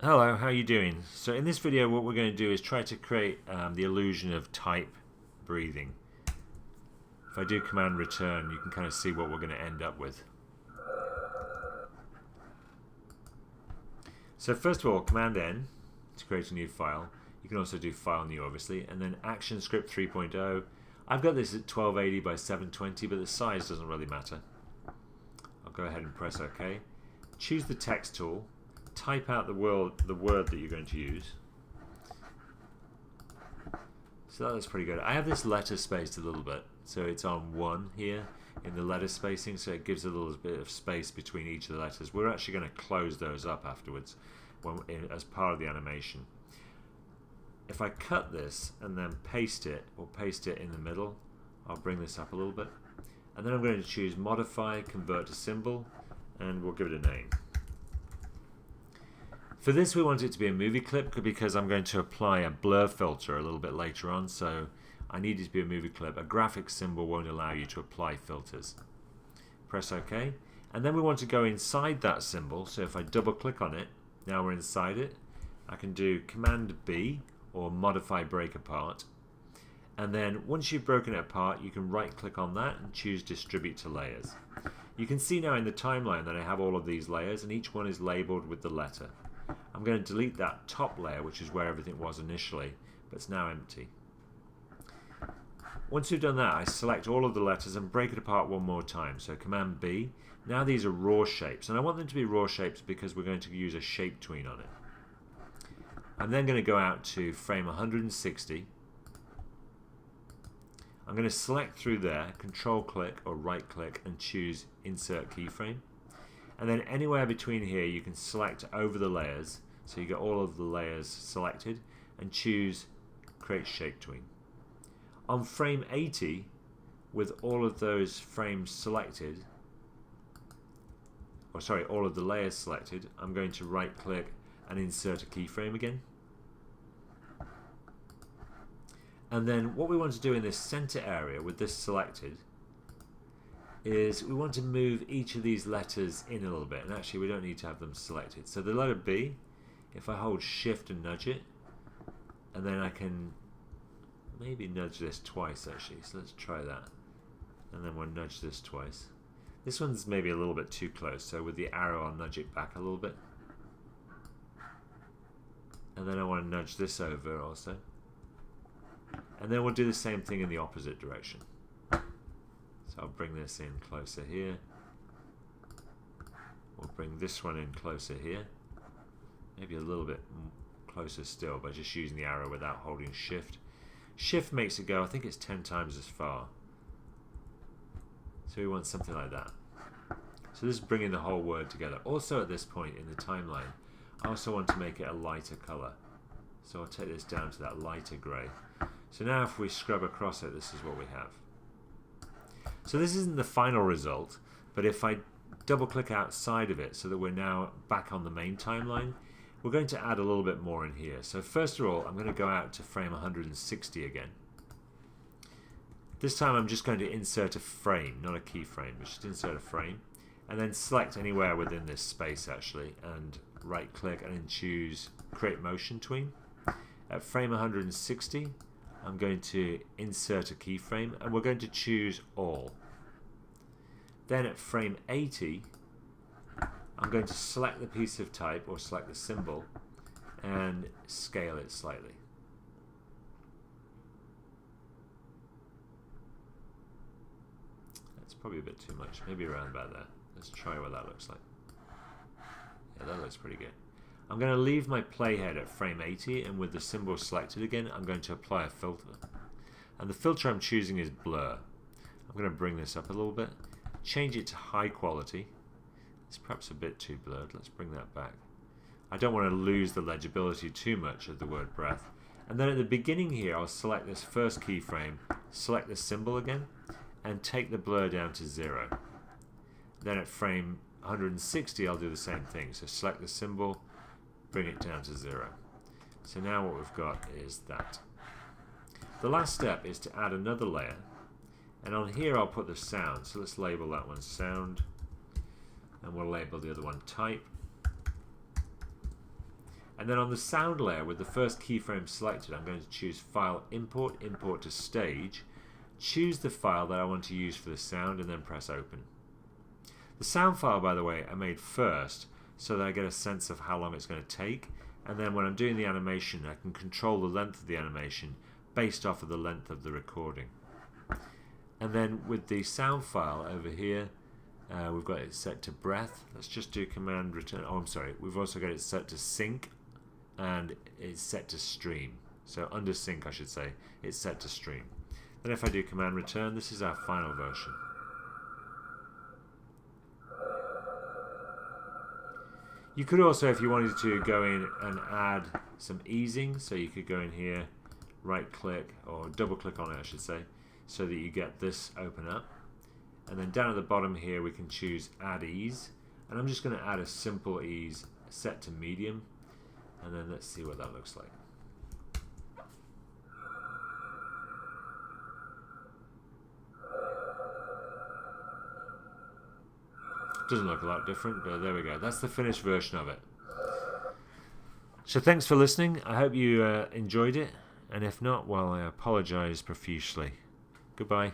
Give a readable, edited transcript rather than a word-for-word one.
Hello, how are you doing? So in this video what we're going to do is try to create the illusion of type breathing. If I do command return, you can kind of see what we're going to end up with. So first of all, command N to create a new file. You can also do file new obviously, and then action script 3.0. I've got this at 1280 by 720, but the size doesn't really matter. I'll go ahead and press OK. Choose the text tool. Type out the word that you're going to use. So that looks pretty good. I have this letter spaced a little bit, so it's on 1 here in the letter spacing, so it gives a little bit of space between each of the letters. We're actually going to close those up afterwards as part of the animation. If I cut this and then paste it, or paste it in the middle, I'll bring this up a little bit, and then I'm going to choose modify, convert to symbol, and we'll give it a name. For this we want it to be a movie clip because I'm going to apply a blur filter a little bit later on, so I need it to be a movie clip. A graphic symbol won't allow you to apply filters. Press OK, and then we want to go inside that symbol, so if I double click on it, now we're inside it. I can do command B or modify break apart, and then once you've broken it apart you can right click on that and choose distribute to layers. You can see now in the timeline that I have all of these layers and each one is labeled with the letter. I'm going to delete that top layer, which is where everything was initially, but it's now empty. Once you've done that, I select all of the letters and break it apart one more time. So command B. Now these are raw shapes, and I want them to be raw shapes because we're going to use a shape tween on it. I'm then going to go out to frame 160. I'm going to select through there, control click or right click and choose insert keyframe. And then anywhere between here you can select over the layers, so you get all of the layers selected, and choose create shape tween. On frame 80, with all of those frames selected, or sorry, all of the layers selected, I'm going to right click and insert a keyframe again. And then what we want to do in this center area with this selected is we want to move each of these letters in a little bit, and actually we don't need to have them selected. So the letter B, if I hold shift and nudge it, and then I can maybe nudge this twice actually, so let's try that, and then we'll nudge this twice. This one's maybe a little bit too close, so with the arrow I'll nudge it back a little bit, and then I want to nudge this over also, and then we'll do the same thing in the opposite direction. So I'll bring this in closer here. We'll bring this one in closer here. Maybe a little bit closer still by just using the arrow without holding shift. Shift makes it go, I think it's 10 times as far. So we want something like that. So this is bringing the whole word together. Also at this point in the timeline, I also want to make it a lighter color. So I'll take this down to that lighter gray. So now if we scrub across it, this is what we have. So this isn't the final result, but if I double click outside of it so that we're now back on the main timeline, we're going to add a little bit more in here. So first of all, I'm going to go out to frame 160 again. This time I'm just going to insert a frame, not a keyframe, but just insert a frame, and then select anywhere within this space actually, and right click and then choose create motion tween. At frame 160, I'm going to insert a keyframe and we're going to choose all. Then at frame 80, I'm going to select the piece of type or select the symbol and scale it slightly. That's probably a bit too much, maybe around about there. Let's try what that looks like. Yeah, that looks pretty good. I'm going to leave my playhead at frame 80, and with the symbol selected again, I'm going to apply a filter. And the filter I'm choosing is blur. I'm going to bring this up a little bit, change it to high quality. It's perhaps a bit too blurred. Let's bring that back. I don't want to lose the legibility too much of the word breath. And then at the beginning here, I'll select this first keyframe, select the symbol again, and take the blur down to 0. Then at frame 160, I'll do the same thing. So select the symbol, bring it down to 0. So now what we've got is that. The last step is to add another layer, and on here I'll put the sound. So let's label that one sound, and we'll label the other one type. And then on the sound layer, with the first keyframe selected, I'm going to choose File, Import, Import to Stage, choose the file that I want to use for the sound, and then press Open. The sound file, by the way, I made first so that I get a sense of how long it's going to take, and then when I'm doing the animation, I can control the length of the animation based off of the length of the recording. And then with the sound file over here, we've got it set to breath. Let's just do command return. Oh, I'm sorry. We've also got it set to sync, and it's set to stream. So under sync, I should say, it's set to stream. Then if I do command return, this is our final version. You could also, if you wanted to, go in and add some easing. So you could go in here, right click, or double click on it, I should say, so that you get this open up. And then down at the bottom here, we can choose add ease. And I'm just going to add a simple ease set to medium. And then let's see what that looks like. Doesn't look a lot different, but there we go. That's the finished version of it. So thanks for listening. I hope you enjoyed it. And if not, well, I apologize profusely. Goodbye.